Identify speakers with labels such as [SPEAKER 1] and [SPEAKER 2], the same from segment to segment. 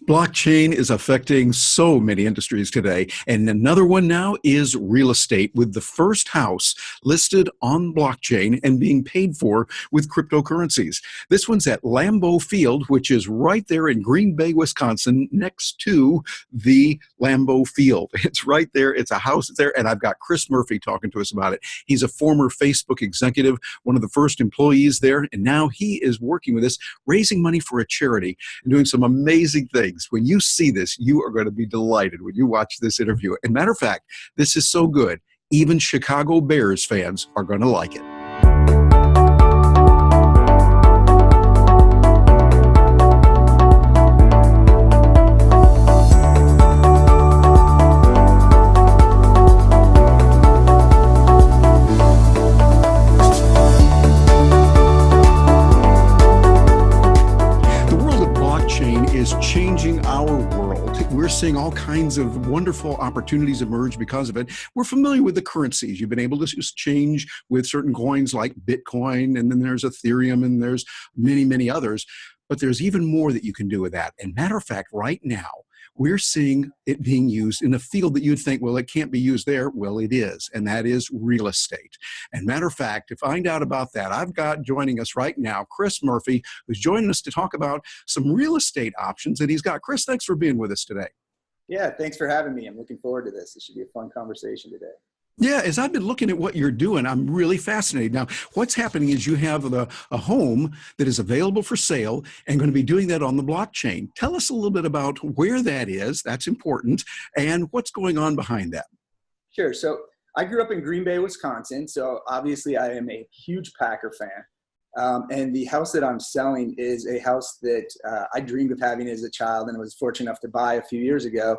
[SPEAKER 1] Blockchain is affecting so many industries today, and another one now is real estate, with the first house listed on blockchain and being paid for with cryptocurrencies. This one's at Lambeau Field, which is right there in Green Bay, Wisconsin, next to the Lambeau Field. It's right there. It's a house there, and I've got Chris Murphy talking to us about it. He's a former Facebook executive, one of the first employees there, and now he is working with us, raising money for a charity and doing some amazing things. When you see this, you are going to be delighted when you watch this interview. And matter of fact, this is so good, even Chicago Bears fans are going to like it. Is changing our world. We're seeing all kinds of wonderful opportunities emerge because of it. We're familiar with the currencies. You've been able to just change with certain coins like Bitcoin, and then there's Ethereum, and there's many, many others. But there's even more that you can do with that. And matter of fact, right now, we're seeing it being used in a field that you'd think, well, it can't be used there. Well, it is, and that is real estate. And matter of fact, to find out about that, I've got joining us right now, Chris Murphy, who's joining us to talk about some real estate options that he's got. Chris, thanks for being with us today.
[SPEAKER 2] Yeah, thanks for having me. I'm looking forward to this. It should be a fun conversation today.
[SPEAKER 1] Yeah, as I've been looking at what you're doing, I'm really fascinated. Now, what's happening is you have a home that is available for sale and going to be doing that on the blockchain. Tell us a little bit about where that is. That's important. And what's going on behind that.
[SPEAKER 2] Sure. So I grew up in Green Bay, Wisconsin. So obviously I am a huge Packer fan. And the house that I'm selling is a house that I dreamed of having as a child and was fortunate enough to buy a few years ago.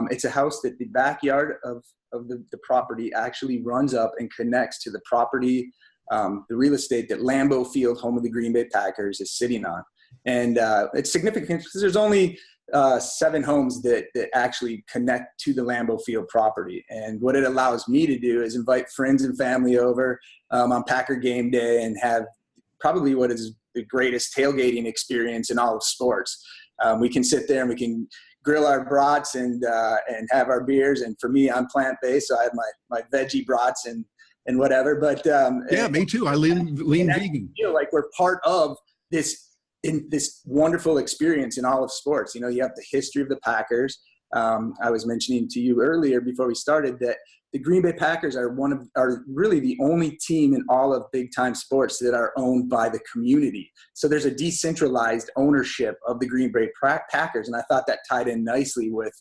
[SPEAKER 2] It's a house that the backyard of the property actually runs up and connects to the property, the real estate that Lambeau Field, home of the Green Bay Packers, is sitting on. And it's significant because there's only 7 homes that actually connect to the Lambeau Field property. And what it allows me to do is invite friends and family over on Packer game day and have probably what is the greatest tailgating experience in all of sports. We can sit there and we can grill our brats and have our beers. And for me, I'm plant-based, so I have my veggie brats and whatever. But
[SPEAKER 1] yeah, me too. I lean vegan.
[SPEAKER 2] Feel like we're part of this wonderful experience in all of sports. You know, you have the history of the Packers. I was mentioning to you earlier before we started that the Green Bay Packers are really the only team in all of big time sports that are owned by the community. So there's a decentralized ownership of the Green Bay Packers. And I thought that tied in nicely with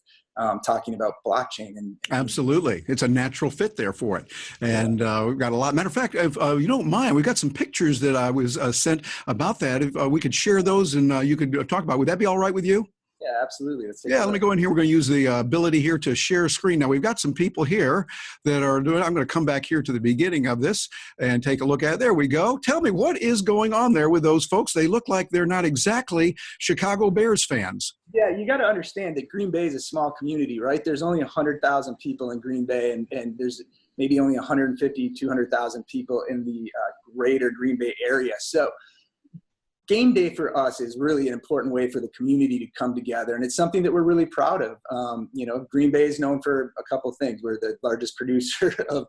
[SPEAKER 2] talking about blockchain.
[SPEAKER 1] Absolutely. It's a natural fit there for it. And we've got a lot. Matter of fact, if you don't mind, we've got some pictures that I was sent about that. If we could share those and you could talk about, would that be all right with you?
[SPEAKER 2] Yeah, absolutely.
[SPEAKER 1] Yeah, let me go in here. We're going to use the ability here to share screen. Now, we've got some people here that are doing, I'm going to come back here to the beginning of this and take a look at it. There we go. Tell me, what is going on there with those folks? They look like they're not exactly Chicago Bears fans.
[SPEAKER 2] Yeah, you got to understand that Green Bay is a small community, right? There's only 100,000 people in Green Bay, and there's maybe only 150, 200,000 people in the greater Green Bay area. So game day for us is really an important way for the community to come together, and it's something that we're really proud of. You know, Green Bay is known for a couple things. We're the largest producer of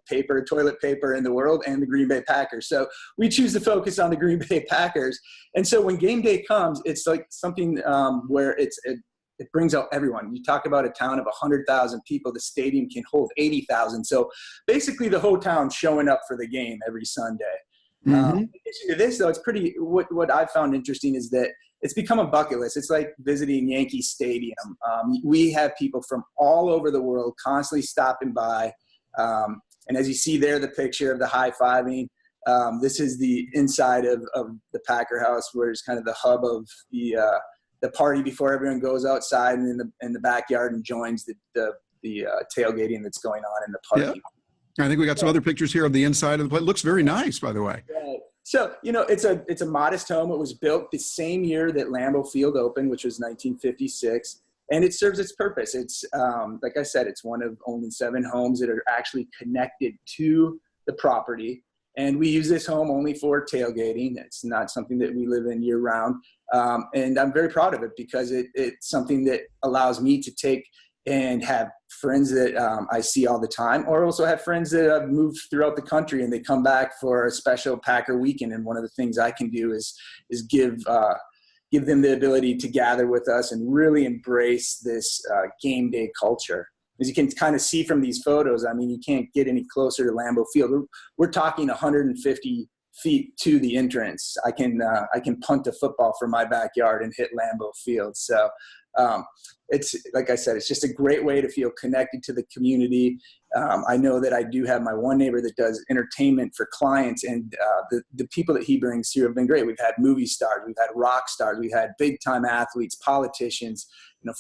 [SPEAKER 2] toilet paper in the world, and the Green Bay Packers. So we choose to focus on the Green Bay Packers. And so when game day comes, it's like something where it brings out everyone. You talk about a town of 100,000 people, the stadium can hold 80,000. So basically the whole town showing up for the game every Sunday. In addition to this, though, it's pretty. What I've found interesting is that it's become a bucket list. It's like visiting Yankee Stadium. We have people from all over the world constantly stopping by, and as you see there, the picture of the high-fiving. This is the inside of the Packer House, where it's kind of the hub of the party before everyone goes outside and in the backyard and joins the tailgating that's going on in the park.
[SPEAKER 1] Yeah. I think we got some other pictures here of the inside of the place. It looks very nice, by the way.
[SPEAKER 2] Right. So, you know, it's a modest home. It was built the same year that Lambeau Field opened, which was 1956. And it serves its purpose. It's, like I said, it's one of only 7 homes that are actually connected to the property. And we use this home only for tailgating. It's not something that we live in year round. And I'm very proud of it because it's something that allows me to take and have friends that I see all the time, or also have friends that have moved throughout the country and they come back for a special Packer weekend. And one of the things I can do is give them the ability to gather with us and really embrace this game day culture. As you can kind of see from these photos, I mean, you can't get any closer to Lambeau Field. We're talking 150 feet to the entrance. I can punt a football from my backyard and hit Lambeau Field. So it's, like I said, it's just a great way to feel connected to the community. I know that I do have my one neighbor that does entertainment for clients, and the people that he brings through have been great. We've had movie stars, we've had rock stars, we've had big time athletes, politicians,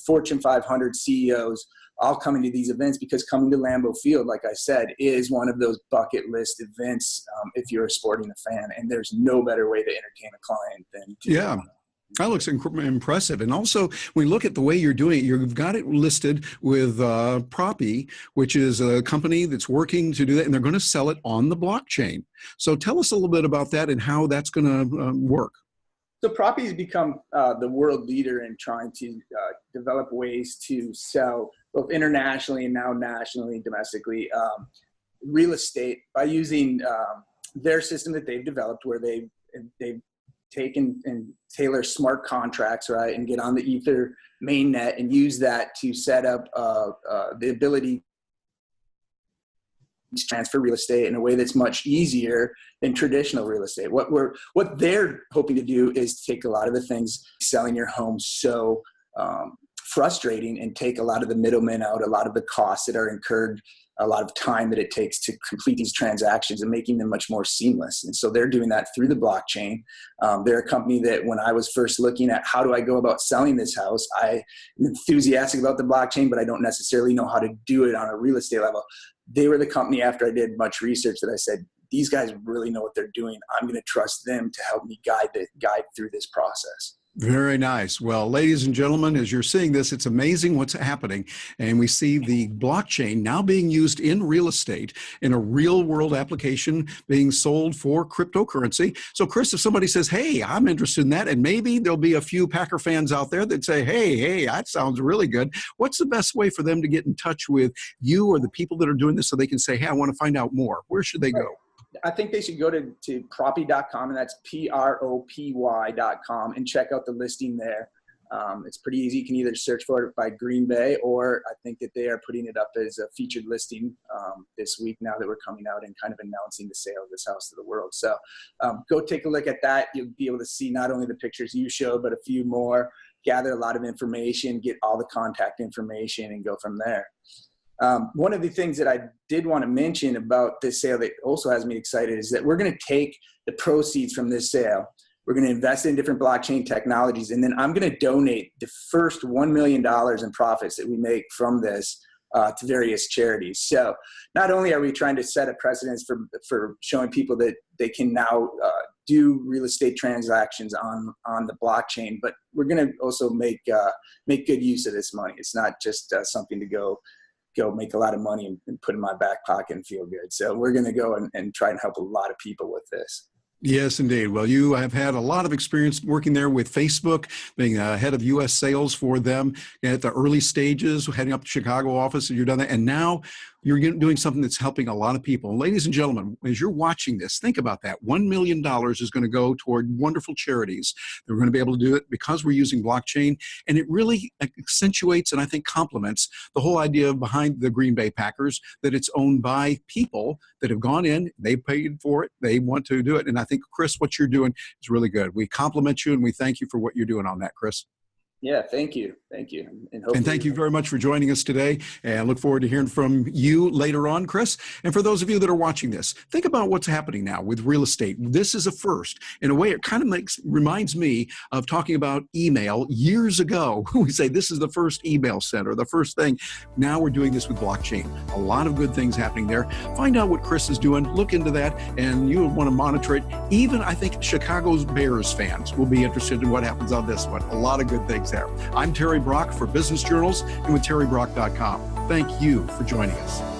[SPEAKER 2] Fortune 500 CEOs, all coming to these events, because coming to Lambeau Field, like I said, is one of those bucket list events if you're a sporting fan, and there's no better way to entertain a client than to.
[SPEAKER 1] Yeah. That looks impressive. And also, when we look at the way you're doing it, you've got it listed with Propy, which is a company that's working to do that, and they're going to sell it on the blockchain. So tell us a little bit about that and how that's going to work.
[SPEAKER 2] So Propy has become the world leader in trying to develop ways to sell both internationally and now nationally and domestically real estate by using their system that they've developed, where they've taken and tailor smart contracts, right, and get on the Ether mainnet and use that to set up the ability to transfer real estate in a way that's much easier than traditional real estate. What they're hoping to do is take a lot of the things selling your home so frustrating and take a lot of the middlemen out, a lot of the costs that are incurred, a lot of time that it takes to complete these transactions, and making them much more seamless. And so they're doing that through the blockchain. They're a company that when I was first looking at how do I go about selling this house, I'm enthusiastic about the blockchain, but I don't necessarily know how to do it on a real estate level. They were the company, after I did much research, that I said, these guys really know what they're doing. I'm going to trust them to help me guide through this process.
[SPEAKER 1] Very nice. Well, ladies and gentlemen, as you're seeing this, it's amazing what's happening. And we see the blockchain now being used in real estate in a real world application being sold for cryptocurrency. So Chris, if somebody says, hey, I'm interested in that, and maybe there'll be a few Packer fans out there that say, hey, that sounds really good. What's the best way for them to get in touch with you or the people that are doing this so they can say, hey, I want to find out more? Where should they go?
[SPEAKER 2] I think they should go to propy.com, and that's PROPY.com, and check out the listing there. It's pretty easy. You can either search for it by Green Bay, or I think that they are putting it up as a featured listing this week now that we're coming out and kind of announcing the sale of this house to the world. So go take a look at that. You'll be able to see not only the pictures you showed, but a few more, gather a lot of information, get all the contact information, and go from there. One of the things that I did want to mention about this sale that also has me excited is that we're going to take the proceeds from this sale. We're going to invest in different blockchain technologies, and then I'm going to donate the first $1 million in profits that we make from this to various charities. So not only are we trying to set a precedence for showing people that they can now do real estate transactions on the blockchain, but we're going to also make good use of this money. It's not just something to go make a lot of money and put in my back pocket and feel good. So we're going to go and try and help a lot of people with this.
[SPEAKER 1] Yes, indeed. Well, you have had a lot of experience working there with Facebook, being head of U.S. sales for them at the early stages, heading up the Chicago office, and you've done that. And now you're doing something that's helping a lot of people. And ladies and gentlemen, as you're watching this, think about that. $1 million is going to go toward wonderful charities. They're going to be able to do it because we're using blockchain. And it really accentuates and I think complements the whole idea behind the Green Bay Packers, that it's owned by people that have gone in, they paid for it, they want to do it. And I think, Chris, what you're doing is really good. We compliment you and we thank you for what you're doing on that, Chris.
[SPEAKER 2] Yeah, thank you. Thank you.
[SPEAKER 1] And thank you very much for joining us today. And I look forward to hearing from you later on, Chris. And for those of you that are watching this, think about what's happening now with real estate. This is a first. In a way, it kind of reminds me of talking about email years ago. We say this is the first email center, the first thing. Now we're doing this with blockchain. A lot of good things happening there. Find out what Chris is doing. Look into that, and you want to monitor it. Even, I think, Chicago's Bears fans will be interested in what happens on this one. A lot of good things there. I'm Terry Brock for Business Journals and with terrybrock.com. Thank you for joining us.